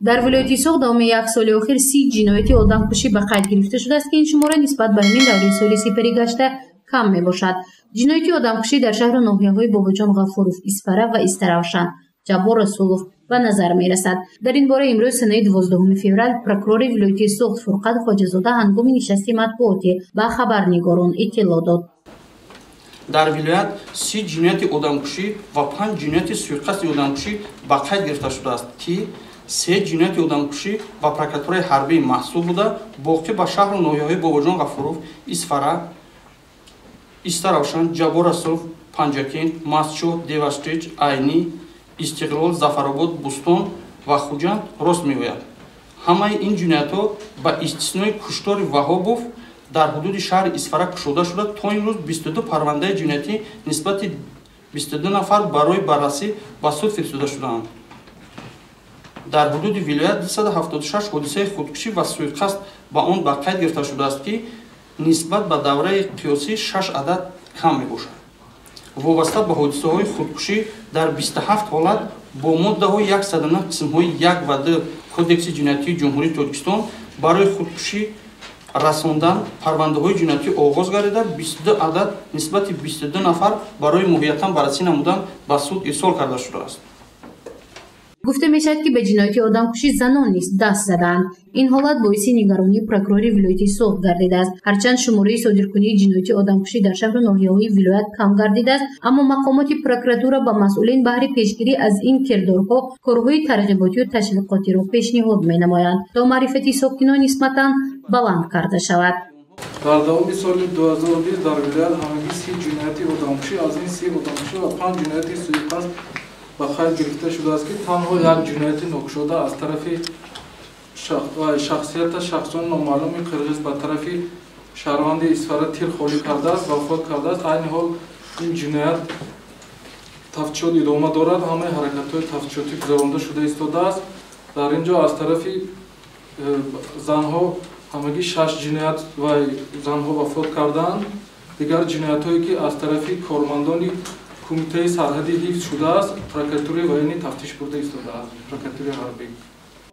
در ولایت سوق دام یک سال اخیر 30 جنایت آدمکشی به قید گرفته شده است که این شماره نسبت به همین دوره سال سپری گشته کم می باشد. جنایت آدمکشی در شهر و ناحیه‌های باباجان، غفورов، ایسفره و ایستراوشن، جبار رسولov به نظر می رسد. در این باره امروز سنه 12 فوریه پروکرور ولایت سوق فرقت خواجه‌زاده هنگام نشست مطبوعاتی به خبرنگاران اطلاع داد. در ولایت 30 جنایت آدمکشی و 5 جنایت سوءقصد آدمکشی به قید گرفته شده است که 3 جنایت آدمکشی و پروکراتوری حربی محسوب بوده. باقی به شهر و ناحیه‌های باباجان، غفورов، ایسفره، ایستراوشن، جبار رسولov، پنجکین، مسچو، دیواشتیچ، айни، استقلال، ظفرآباد، بوستون و خوجند راست می‌آید. همه این جنایت‌ها با استثنای کشتار وهابов در حدود شهر ایسفره کشوده شده. تا امروز 22 پرونده جنایتی نسبت 22 نفر برای بررسی به سود فرستاده شده‌اند. در حدود ولایت 276 حادثه خودکشی و سوءقصد با آن به قید گرفته شده است که نسبت به دوره قیاسی 6 عدد کم می‌باشد. وابسته به حادثه‌های خودکشی در 27 حالت با ماده‌های 109 قسم‌های 1 و 2 کودکس جنایتی جمهوری تاجیکستان برای خودکشی رساندن پرونده‌های جنایتی آغاز گردیده. 22 عدد نسبت 22 نفر برای موقعیتاً بررسی نمودن به سود ارسال کرده شده است. گفته می شود که به جنایت آدمکشی زنان نیز دست زدند. این حالت باعث نگرانی پروکرور ولایت سوق گردیده است. هرچند شماره صادرکنی جنایت آدمکشی در شهر و ناحیه‌های ولایت کم گردیده است، اما مقامات پروکراتور با مسئولین بهر پیشگیری از این کردارها کارهای ترغیباتی و تشویقاتی را پیشنهاد می‌نمایند تا معرفت ساکنان نسبتاً بلند کرده شود. در دوام سال 2020 در ولایت همگی 30 جنایت آدمکشی، از این 30 آدمکشی و 5 جنایت سوءقصد به قید گرفته شده است که تنها یک جنایت نکشوده از طرف شخصیت شخصان نامعلوم قرغیز به طرف شهروند ایسفره تیر خالی کرده است و وفات کرده است. این حال این جنایت تفتیشات ادامه دارد. همه حرکت‌های تفتیشاتی گذرانده شده ایستاده است. در اینجا از طرف زنها همگی 6 جنایت و زنها وفات کردند. دیگر جنایت‌هایی که از طرف کارمندان کمیته سرحدی حفظ شده است، پروکراتوری و اینی تفتیش برده ایستاده است. پروکراتوری حربی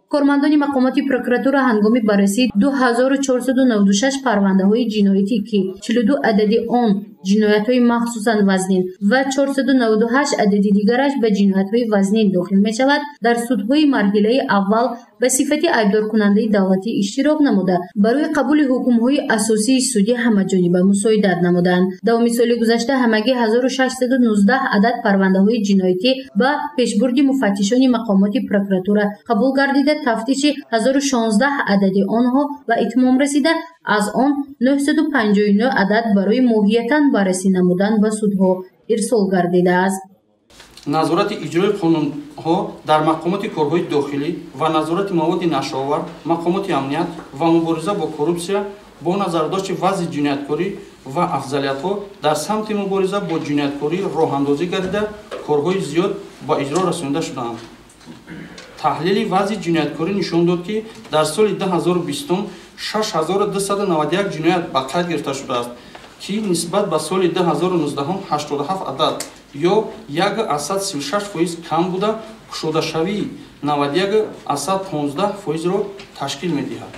کارمندان مقامات پروکراتور هنگام بررسی 2496 پرونده‌های جنایتی که 42 عددی آن جنایت‌های مخصوصاً وزنین و 498 عددی دیگرش به جنایت‌های وزنین داخل می‌شود، در سودهای مرحله اول به صفت ایبدار کننده دولتی اشتراک نموده برای قبول حکم‌های اساسی سودی همه‌جانبه مساعدت نمودند. دوام سال گذشته همگی 1619 عدد پرونده‌های جنایتی به پیشبرد مفتشان مقامات پروکراتور قبول گردیده. تفتیش 1016 عددی آنها و اتمام رسیده. از آن 959 عدد برای موقعیتاً بررسی نمودن و سودها ارسال گردیده است. نظارت اجرای قانون‌ها در مقامات کارهای داخلی و نظارت مواد نشآور، مقامات امنیت و مبارزه با کورپسیا با نظرداشت وضع جنایتکاری و افضلیت‌ها در سمت مبارزه با جنایتکاری راه‌اندازی گردیده، کارهای زیاد با اجرا رسانده شده‌اند. تحلیل وضع جنایتکاری نشان داد که در سال 2020 6291 جنایت به قید گرفته شده است که نسبت به سال 2019 87 عدد یا 136% کم بوده. کشوده‌شوی 91% را تشکیل می‌دهد.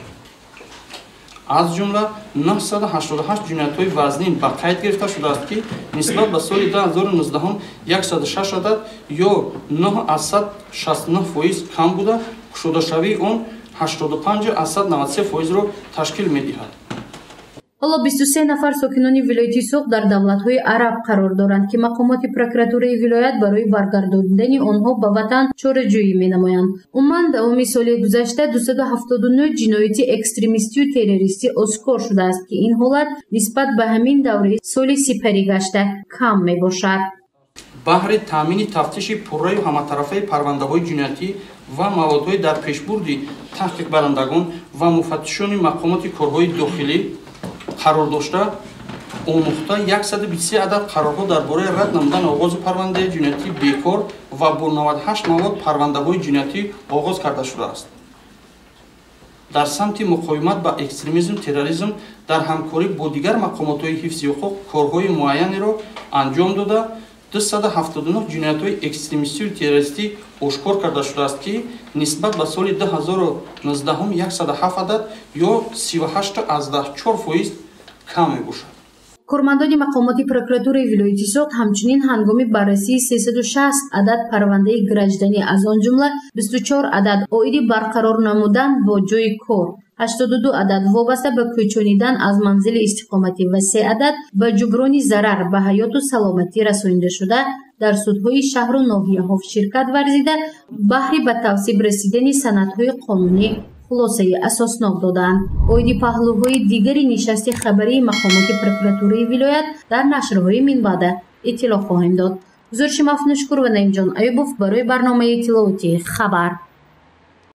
از جمله 988 جنایت‌های وزنین به قید گرفته شده است که نسبت به سال 2019 106 عدد یا 969% کم بوده. کشوده‌شوی آن 85% را تشکیل می‌دهد. حالا 23 نفر ساکنان ولایت سوق در دولت‌های عرب قرار دارند که مقامات پروکراتوری ولایت برای برگرداندن آنها به وطن چاره‌جویی می‌نمایند. عموماً دوام سال گذشته 279 جنایت اکستریمیستی و تروریستی آشکار شده است که این حالت نسبت به همین دوره سال سپری گشته کم می‌باشد. بهر تامین تفتیش پررای و همطرفه پرونده‌های جنایتی و موادهای در پیشبرد تحقیق برندگان و مفتشان مقامات کارهای داخلی قرار داشته آموخته 123 عدد قرارها درباره رد نمودن آغاز پرونده جنایتی بیکار و با 98 مواد پرونده‌های جنایتی آغاز کرده شده است. در سمت مقاومت با اکستریمیسم تروریسم در همکاری با دیگر مقامات حفظ حقوق کارهای معینی را انجام داده 279 ҷиноятҳои экстремистию террористӣ ошкор карда шудааст, ки нисбат ба соли 2019 107 адад ё 38.4% кам мебошад. кормандони мақомоти прокуратураи вилояти Суғд ҳамчунин ҳангоми баррасии 360 адад парвандаи гражданӣ, аз он ҷумла 24 адад оиди барқарор намудан бо ҷойи кор, 82 адад вобаста ба кӯчонидан аз манзили истиқоматӣ ва 3 адад ба ҷуброни зарар ба ҳаёту саломатӣ расонида шуда, дар судҳои шаҳру ноҳияҳо ширкат варзида, баҳри ба тавсиб расидани санадҳои қонунӣ хулосаи асоснок доданд. оиди паҳлӯҳои дигари нишасти хабарии мақомоти прокуратураи вилоят дар нашрҳои минбаъда иттилоъ хоҳем дод. гузориши Мафнушкур ва Наимҷон Аюбов барои барномаи иттилооти хабар.